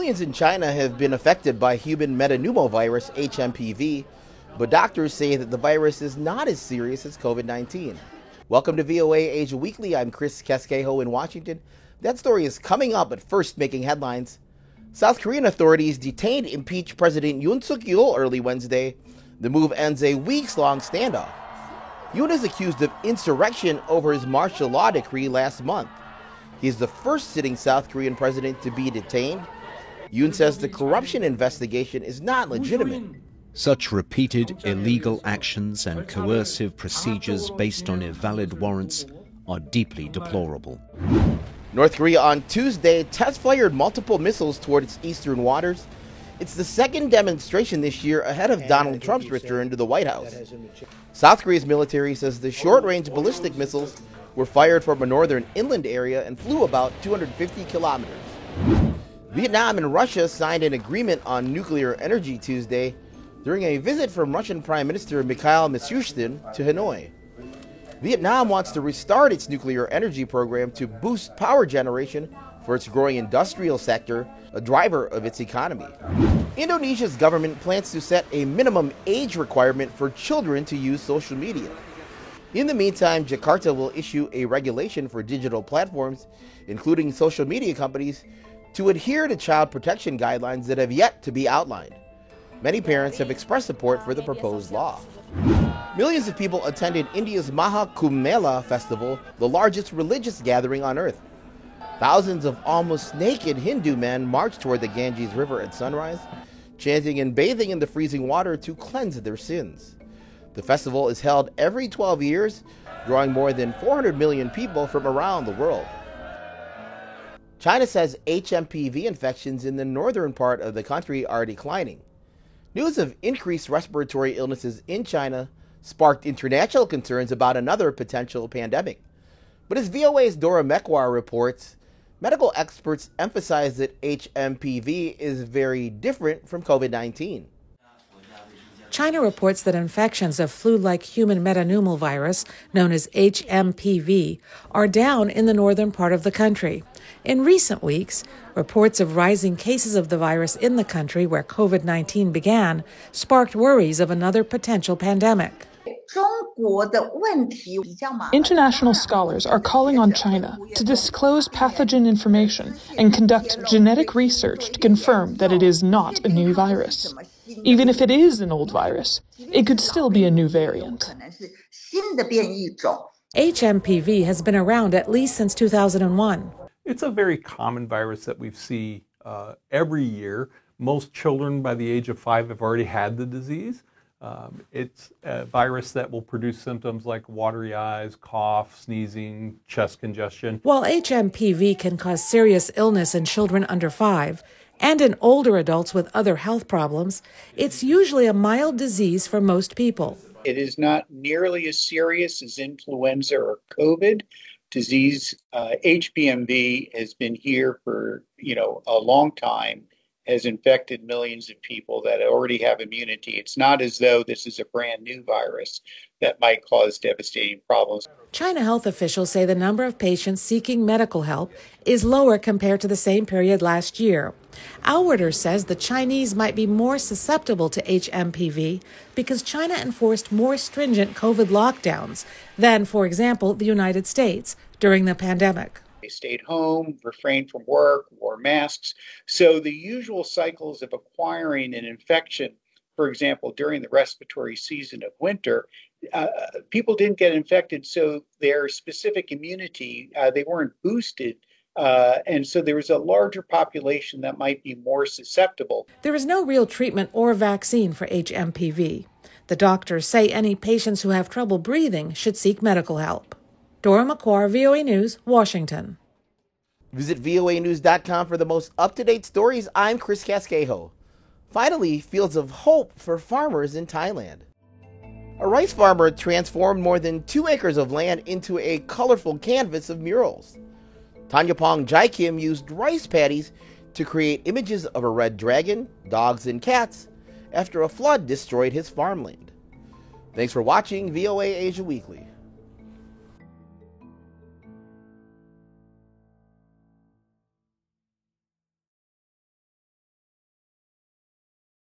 Millions in China have been affected by human metapneumovirus, HMPV, but doctors say that the virus is not as serious as COVID-19. Welcome to VOA Asia Weekly. I'm Casquejo in Washington. That story is coming up, but first making headlines. South Korean authorities detained impeached President Yoon Suk Yeol early Wednesday. The move ends a weeks-long standoff. Yoon is accused of insurrection over his martial law decree last month. He is the first sitting South Korean president to be detained. Yoon says the corruption investigation is not legitimate. Such repeated illegal actions and coercive procedures based on invalid warrants are deeply deplorable. North Korea on Tuesday test-fired multiple missiles toward its eastern waters. It's the second demonstration this year ahead of Donald Trump's return to the White House. South Korea's military says the short-range ballistic missiles were fired from a northern inland area and flew about 250 kilometers. Vietnam and Russia signed an agreement on nuclear energy Tuesday during a visit from Russian Prime Minister Mikhail Mishustin to Hanoi. Vietnam wants to restart its nuclear energy program to boost power generation for its growing industrial sector, a driver of its economy. Indonesia's government plans to set a minimum age requirement for children to use social media. In the meantime, Jakarta will issue a regulation for digital platforms, including social media companies, to adhere to child protection guidelines that have yet to be outlined. Many parents have expressed support for the proposed law. Millions of people attended India's Maha Kumbh Mela festival, the largest religious gathering on earth. Thousands of almost naked Hindu men marched toward the Ganges River at sunrise, chanting and bathing in the freezing water to cleanse their sins. The festival is held every 12 years, drawing more than 400 million people from around the world. China says HMPV infections in the northern part of the country are declining. News of increased respiratory illnesses in China sparked international concerns about another potential pandemic. But as VOA's Dora Mekwar reports, medical experts emphasize that HMPV is very different from COVID-19. China reports that infections of flu-like human metapneumovirus, known as HMPV, are down in the northern part of the country. In recent weeks, reports of rising cases of the virus in the country where COVID-19 began sparked worries of another potential pandemic. International scholars are calling on China to disclose pathogen information and conduct genetic research to confirm that it is not a new virus. Even if it is an old virus, it could still be a new variant. HMPV has been around at least since 2001. It's a very common virus that we see every year. Most children by the age of 5 have already had the disease. It's a virus that will produce symptoms like watery eyes, cough, sneezing, chest congestion. While HMPV can cause serious illness in children under 5 and in older adults with other health problems, it's usually a mild disease for most people. It is not nearly as serious as influenza or COVID disease. HPMV has been here for a long time, has infected millions of people that already have immunity. It's not as though this is a brand new virus that might cause devastating problems. China health officials say the number of patients seeking medical help is lower compared to the same period last year. Auwerter says the Chinese might be more susceptible to HMPV because China enforced more stringent COVID lockdowns than, for example, the United States during the pandemic. They stayed home, refrained from work, wore masks. So the usual cycles of acquiring an infection, for example, during the respiratory season of winter, people didn't get infected, so their specific immunity, they weren't boosted. And so there was a larger population that might be more susceptible. There is no real treatment or vaccine for HMPV. The doctors say any patients who have trouble breathing should seek medical help. Dora Mekwar, VOA News, Washington. Visit voanews.com for the most up-to-date stories. I'm Casquejo. Finally, fields of hope for farmers in Thailand. A rice farmer transformed more than 2 acres of land into a colorful canvas of murals. Tanyapong Jai Kim used rice paddies to create images of a red dragon, dogs, and cats after a flood destroyed his farmland. Thanks for watching VOA Asia Weekly.